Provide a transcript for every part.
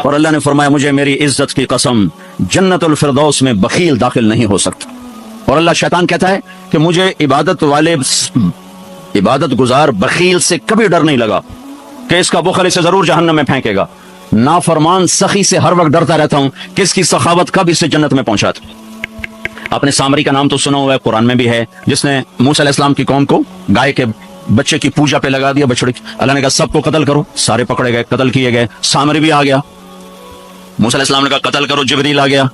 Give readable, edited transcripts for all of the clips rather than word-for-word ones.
اور اللہ نے فرمایا مجھے میری عزت کی قسم جنت الفردوس میں بخیل داخل نہیں ہو سکتا. اور اللہ شیطان کہتا ہے کہ مجھے عبادت گزار بخیل سے کبھی ڈر نہیں لگا کہ اس کا بخل اسے ضرور جہنم میں پھینکے گا. نافرمان سخی سے ہر وقت ڈرتا رہتا ہوں کہ اس کی سخاوت کب اسے جنت میں پہنچاتا. آپ نے سامری کا نام تو سنا ہوا ہے, قرآن میں بھی ہے, جس نے موسیٰ علیہ السلام کی قوم کو گائے کے بچے کی پوجا پہ لگا دیا, بچڑے. اللہ نے کہا سب کو قتل کرو, سارے پکڑے گئے, قتل کیے گئے. سامری بھی آ گیا, موسیٰ علیہ السلام نے کہا قتل کرو, جبریل آ گیا.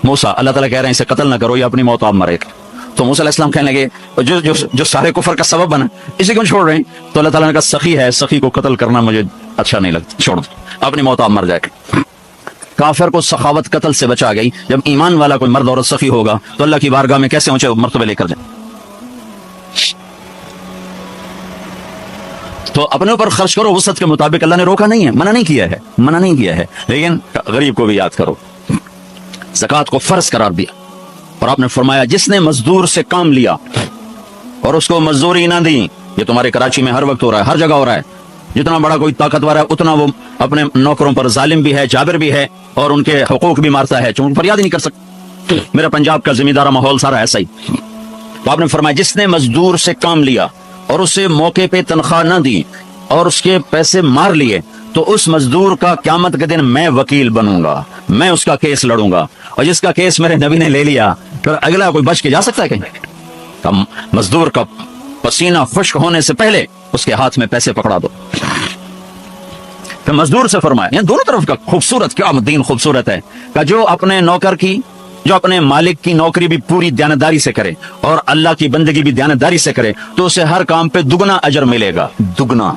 موسیٰ, اللہ تعالیٰ کہہ رہے ہیں اسے قتل نہ کرو, یہ اپنی موت آپ مرے گا. تو موسیٰ علیہ السلام کہنے لگے جو سارے کفر کا سبب بنا اسے کیوں چھوڑ رہے ہیں؟ تو اللہ تعالیٰ نے کہا سخی ہے, سخی کو قتل کرنا مجھے اچھا نہیں لگتا, چھوڑ دو, اپنی موت آپ مر جائے گا. کافر کو سخاوت قتل سے بچا گئی. جب ایمان والا کوئی مرد عورت سخی ہوگا تو اللہ کی بارگاہ میں کیسے اونچے مرتبے لے کر جائے. تو اپنے اوپر خرچ کرو وسعت کے مطابق. اللہ نے روکا نہیں ہے, منع نہیں کیا ہے, لیکن غریب کو بھی یاد کرو. زکوٰۃ کو فرض قرار دیا اور آپ نے فرمایا جس نے مزدور سے کام لیا اور اس کو مزدوری نہ دی, یہ تمہارے کراچی میں ہر وقت ہو رہا ہے, ہر جگہ ہو رہا ہے. جتنا بڑا کوئی طاقتور ہے اتنا وہ اپنے نوکروں پر ظالم بھی ہے, جابر بھی ہے, اور ان کے حقوق بھی مارتا ہے, چونکہ فریاد ہی نہیں کر سکتا. میرا پنجاب کا زمیندارہ ماحول سارا ایسا ہی. تو آپ نے فرمایا جس نے مزدور سے کام لیا اور اسے موقع پہ تنخواہ نہ دی اور اس کے پیسے مار لیے, تو اس مزدور کا قیامت کے دن میں وکیل بنوں گا, میں اس کا کیس لڑوں گا. اور جس کا کیس میرے نبی نے لے لیا پھر اگلا کوئی بچ کے جا سکتا ہے کہیں؟ مزدور کا پسینہ خشک ہونے سے پہلے اس کے ہاتھ میں پیسے پکڑا دو. پھر مزدور سے فرمایا, یعنی دونوں طرف کا خوبصورت, کیا دین خوبصورت ہے, کہ جو اپنے نوکر کی, جو اپنے مالک کی نوکری بھی پوری دیانتداری سے کرے اور اللہ کی بندگی بھی دیانتداری سے کرے تو اسے ہر کام پہ دگنا اجر ملے گا, دگنا.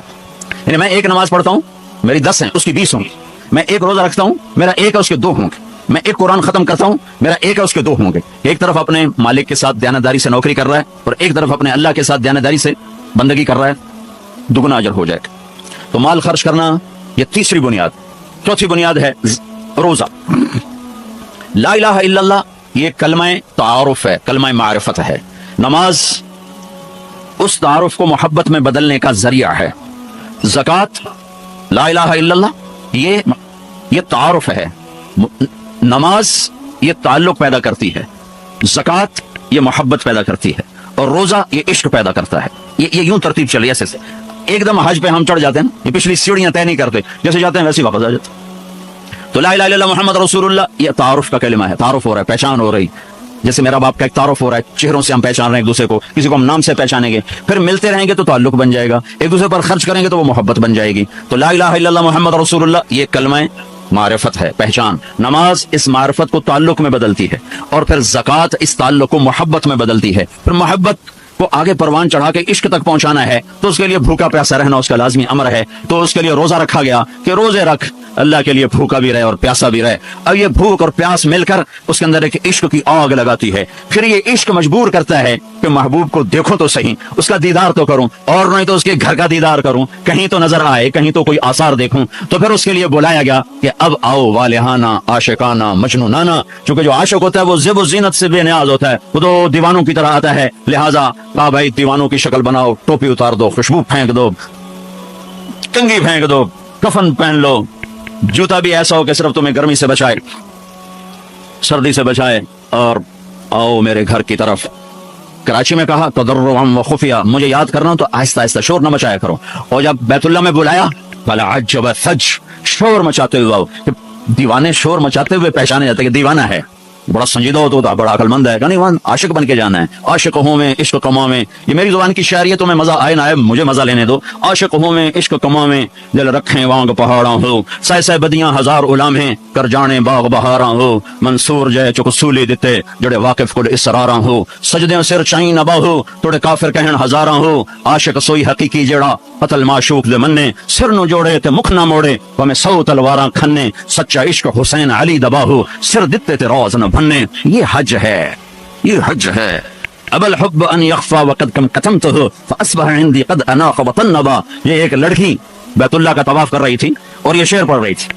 یعنی میں ایک نماز پڑھتا ہوں, میری 10 ہیں, اس کی 20 ہوں گی. میں ایک روزہ رکھتا ہوں, میرا 1 ہے, اس کے 2 ہوں گے. میں ایک قرآن ختم کرتا ہوں, میرا 1 ہے, اس کے 2 ہوں گے. ایک طرف اپنے مالک کے ساتھ دیانتداری سے نوکری کر رہا ہے اور ایک طرف اپنے اللہ کے ساتھ دیانتداری سے بندگی کر رہا ہے, دگنا اجر ہو جائے گا. تو مال خرچ کرنا یہ تیسری بنیاد. چوتھی بنیاد ہے روزہ. لا الہ الا اللہ یہ کلمہ تعارف ہے, کلمہ معرفت ہے. نماز اس تعارف کو محبت میں بدلنے کا ذریعہ ہے. زکوٰۃ لا الہ الا اللہ یہ تعارف ہے. نماز یہ تعلق پیدا کرتی ہے, زکوٰۃ یہ محبت پیدا کرتی ہے, اور روزہ یہ عشق پیدا کرتا ہے. یہ یوں ترتیب چلی ایسے سے. ایک دم حج پہ ہم چڑھ جاتے ہیں نا, یہ پچھلی سیڑھیاں طے نہیں کرتے, جیسے جاتے ہیں ویسے واپس آ جاتے. تو لا الہ الا اللہ محمد رسول اللہ یہ تعارف کا کلمہ ہے, تعارف ہو رہا ہے, پہچان ہو رہی. جیسے میرا باپ کا ایک تعارف ہو رہا ہے, چہروں سے ہم پہچان رہے ہیں ایک دوسرے کو, کسی کو ہم نام سے پہچانیں گے, پھر ملتے رہیں گے تو تعلق بن جائے گا, ایک دوسرے پر خرچ کریں گے تو وہ محبت بن جائے گی. تو لا الہ الا اللہ محمد رسول اللہ یہ کلمہ معرفت ہے, پہچان. نماز اس معرفت کو تعلق میں بدلتی ہے, اور پھر زکوٰۃ اس تعلق کو محبت میں بدلتی ہے. پھر محبت کو آگے پروان چڑھا کے عشق تک پہنچانا ہے تو اس کے لیے بھوکا پیاسا رہنا اس کا لازمی امر ہے. تو اس کے لیے روزہ رکھا گیا کہ روزے رکھ, اللہ کے لیے بھوکا بھی رہے اور پیاسا بھی رہے. اب یہ بھوک اور پیاس مل کر اس کے اندر ایک عشق کی آگ لگاتی ہے. پھر یہ عشق مجبور کرتا ہے کہ محبوب کو دیکھو تو صحیح, اس کا دیدار تو کروں, اور نہیں تو اس کے گھر کا دیدار کروں, کہیں تو نظر آئے, کہیں تو کوئی آثار دیکھوں. تو پھر اس کے لیے بلایا گیا کہ اب آؤ والہانہ عاشقانہ مجنونانہ. چونکہ جو عاشق ہوتا ہے وہ زیب و زینت سے بے نیاز ہوتا ہے, وہ تو دیوانوں کی طرح آتا ہے. لہٰذا کہا بھائی دیوانوں کی شکل بناؤ, ٹوپی اتار دو, خوشبو پھینک دو, کنگھی پھینک دو, کفن پہن لو, جوتا بھی ایسا ہو کہ صرف تمہیں گرمی سے بچائے, سردی سے بچائے, اور آؤ میرے گھر کی طرف. کراچی میں کہا تضرعا و خفیہ, مجھے یاد کرنا تو آہستہ آہستہ, شور نہ مچایا کرو. اور جب بیت اللہ میں بلایا قال عجب ثج, شور مچاتے ہوئے آؤ. دیوانے شور مچاتے ہوئے پہچانے جاتے کہ دیوانہ ہے, بڑا سنجیدہ ہوتا, بڑا عقل مند ہے, کہ نہیں عاشق بن کے جانا ہے. عاشق ہوں میں عشق کما میں, یہ میری زبان کی شاعری ہے, تو میں مزہ آئے نہ آئے مجھے مزہ لینے دو. عاشق ہوں میں عشق کما میں, دل رکھیں وانگ پہاڑاں ہو, سہ سہ بدیاں ہزار غلام ہیں, کر جانے باغ بہاراں ہو. منصور جے چک سولی دتے جڑے واقف کل اسراراں ہو. سجدے سر چائیں نبا ہو توڑے کافر کہن ہزاراں ہو. عاشق سوئی حقیقی جڑا قتل معشوق دے مننے, سر نو جوڑے تے مکھ نہ موڑے, ہمیں 100 تلواراں کھنے. سچا عشق حسین علی دبا ہو, سر دتے تے روز نہ بننے. یہ حج ہے, یہ حج ہے. اب الحب ان یخفا وقد کم قتمته فاصبح عندي قد اناق وطنبا. یہ ایک لڑکی بیت اللہ کا طواف کر رہی تھی اور یہ شعر پڑھ رہی تھی.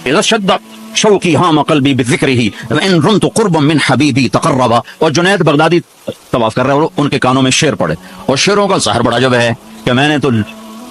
اذا شد شوقی ہام قلبی بذکرہ وان رمت قربا من حبیبی تقربا. اور جنید بغدادی طواف کر رہے اور ان کے کانوں میں شعر پڑے, اور شعروں کا ظاہر بڑا جب ہے کہ میں نے تو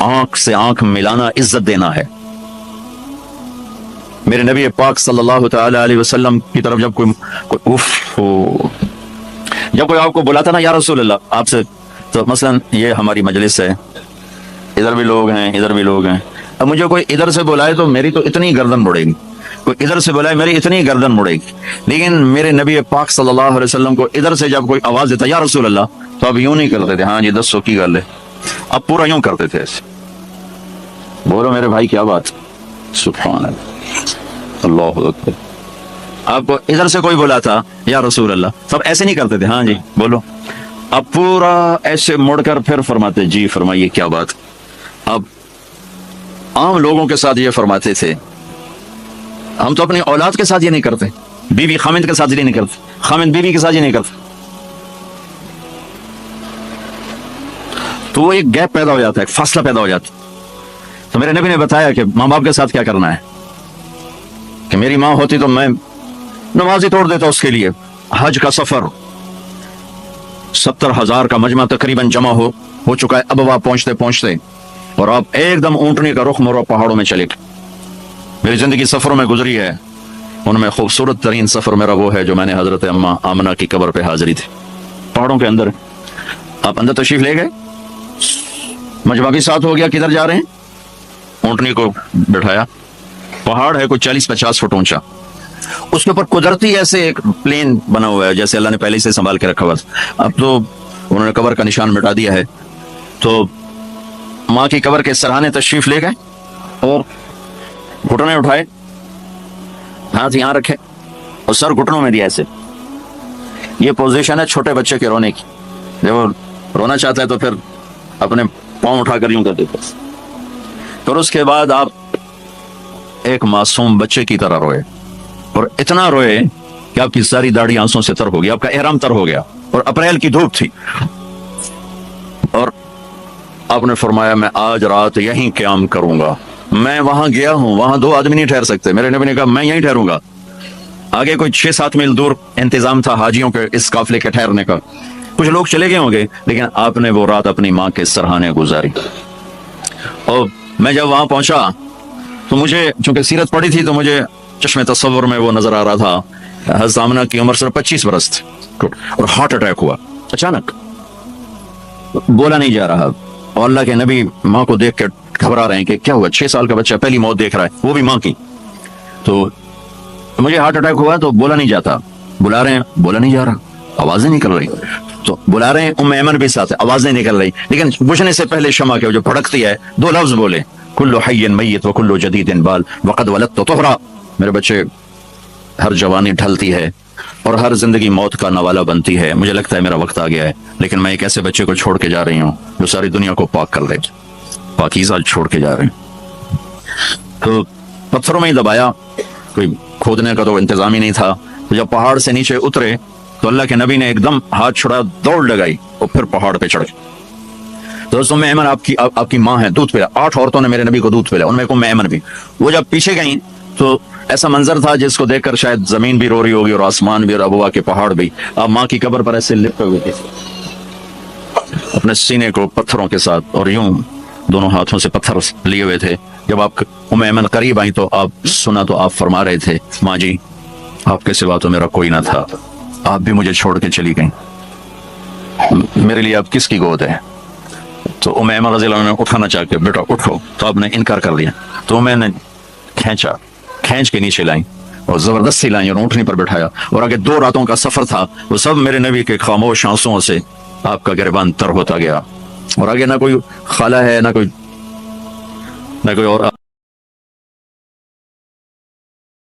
آنکھ سے آنکھ ملانا عزت دینا ہے. میرے نبی پاک صلی اللہ تعالی علیہ وسلم کی طرف جب جب کوئی آپ کو بلاتا نا یا رسول اللہ آپ سے، تو مثلا یہ ہماری مجلس ہے، ادھر بھی لوگ ہیں ادھر بھی لوگ ہیں، اب مجھے کوئی ادھر سے بلائے تو میری تو اتنی گردن مڑے گی، کوئی ادھر سے بلائے میری اتنی گردن مڑے گی، لیکن میرے نبی پاک صلی اللہ علیہ وسلم کو ادھر سے جب کوئی آواز دیتا یا رسول اللہ تو اب یوں نہیں کرتے تھے ہاں جی 10 کی گل ہے، اب پورا یوں کرتے تھے ایسے. بولو میرے بھائی کیا بات، سبحان اللہ، اللہ اکبر. آپ کو ادھر سے کوئی بلاتا یا رسول اللہ سب ایسے نہیں کرتے تھے ہاں جی بولو، اب پورا ایسے مڑ کر پھر فرماتے جی فرمائیے کیا بات. اب عام لوگوں کے ساتھ یہ فرماتے تھے، ہم تو اپنی اولاد کے ساتھ یہ نہیں کرتے، بیوی خامند کے ساتھ یہ نہیں کرتے، خامند بیوی کے ساتھ یہ نہیں کرتے، تو وہ ایک گیپ پیدا ہو جاتا ہے، ایک فاصلہ پیدا ہو جاتا ہے. تو میرے نبی نے بتایا کہ ماں باپ کے ساتھ کیا کرنا ہے، کہ میری ماں ہوتی تو میں نماز ہی توڑ دیتا اس کے لیے. حج کا سفر 70,000 کا مجمع تقریباً جمع ہو چکا ہے اب آپ پہنچتے پہنچتے، اور آپ ایک دم اونٹنی کا رخ موڑا پہاڑوں میں چلے گئے. میری زندگی سفروں میں گزری ہے، ان میں خوبصورت ترین سفر میرا وہ ہے جو میں نے حضرت اماں آمنہ کی قبر پہ حاضری تھی، پہاڑوں کے اندر. آپ اندر تشریف لے گئے، مجمع بھی ساتھ ہو گیا، کدھر جا رہے ہیں، اونٹنی کو بٹھایا، پہاڑ ہے کوئی 40-50 فٹ اونچا، اس کے اوپر قدرتی ایسے ایک پلین بنا ہوا ہے جیسے اللہ نے پہلے سے سنبھال کے رکھا ہوا. اب تو انہوں نے قبر کا نشان مٹا دیا ہے. تو ماں کی قبر کے سرہانے تشریف لے گئے اور گھٹنے اٹھائے، ہاتھ یہاں رکھے اور سر گھٹنوں میں دیا ایسے. یہ پوزیشن ہے چھوٹے بچے کے رونے کی، جب وہ رونا چاہتا ہے تو پھر اپنے پاؤں اٹھا کر یوں کر دیتے. پھر اس کے بعد آپ ایک معصوم بچے کی طرح روئے، اور اتنا روئے کہ آپ کی ساری داڑھی آنسوں سے تر ہو گئی، آپ کا احرام تر ہو گیا، اور اپریل کی دھوپ تھی. اور آپ نے فرمایا میں آج رات یہیں قیام کروں گا. میں وہاں گیا ہوں، وہاں 2 آدمی نہیں ٹھہر سکتے. میرے نبی نے کہا میں یہیں ٹھہروں گا. آگے کوئی 6-7 میل دور انتظام تھا حاجیوں کے اس قافلے کے ٹھہرنے کا، کچھ لوگ چلے گئے ہوں گے، لیکن آپ نے وہ رات اپنی ماں کے سرہانے گزاری. اور میں جب وہاں پہنچا تو مجھے چونکہ سیرت پڑھی تھی تو مجھے چشم تصور میں وہ نظر آ رہا تھا، حضرت آمنہ کی عمر صرف 25 برس تھی اور ہارٹ اٹیک ہوا اچانک، بولا نہیں جا رہا. اور اللہ کے نبی ماں کو دیکھ کے گھبرا رہے ہیں کہ کیا ہوا، 6 سال کا بچہ پہلی موت دیکھ رہا ہے، وہ بھی ماں کی. تو مجھے ہارٹ اٹیک ہوا تو بولا نہیں جاتا، بلا رہے ہیں بولا نہیں جا رہا، آوازیں نکل رہی، تو بلا رہے ہیں ام ایمن بھی ساتھ ہے، آوازیں نکل رہی، لیکن بجھنے سے پہلے شمع کے جو بھڑکتی ہے 2 لفظ بولے، کل حی میت و کل جدید بال وقد ولدت طہرا. میرے بچے ہر جوانی ڈھلتی ہے اور ہر زندگی موت کا نوالا بنتی ہے، مجھے لگتا ہے میرا وقت آ گیا ہے، لیکن میں ایک ایسے بچے کو چھوڑ کے جا رہی ہوں جو ساری دنیا کو پاک کر دے، پاکیزہ چھوڑ کے جا رہے ہیں. تو پتھروں میں ہی دبایا، کوئی کھودنے کا تو انتظام ہی نہیں تھا. جب پہاڑ سے نیچے اترے تو اللہ کے نبی نے ایک دم ہاتھ چھڑا، دوڑ لگائی اور پھر پہاڑ پہ چڑھ گئے. تو ام ایمن آپ کی ماں ہے، دودھ پلا، 8 عورتوں نے میرے نبی کو دودھ پلا، ان میں ام ایمن بھی. وہ جب پیچھے گئیں تو ایسا منظر تھا جس کو دیکھ کر شاید زمین بھی رو رہی ہوگی اور آسمان بھی اور ابوا کے پہاڑ بھی. آپ ماں کی قبر پر ایسے لپٹے ہوئے تھے اپنے سینے کو پتھروں کے ساتھ، اور یوں دونوں ہاتھوں سے پتھر لیے ہوئے تھے. جب آپ ام ایمن قریب آئیں تو آپ سنا تو آپ فرما رہے تھے ماں جی آپ کے سوا تو میرا کوئی نہ تھا، آپ بھی مجھے چھوڑ کے چلی گئیں، میرے لیے آپ کس کی گود ہے. تو ام ایمن رضی اللہ عنہ نے اٹھانا چاہ کے بیٹا اٹھو، تو آپ نے انکار کر دیا. تو میں نے کھینچ کے نیچے لائیں اور زبردستی لائیں اور اونٹنی پر بٹھایا، اور آگے 2 راتوں کا سفر تھا، وہ سب میرے نبی کے خاموش آنسوؤں سے آپ کا گریبان تر ہوتا گیا. اور آگے نہ کوئی خالہ ہے نہ کوئی اور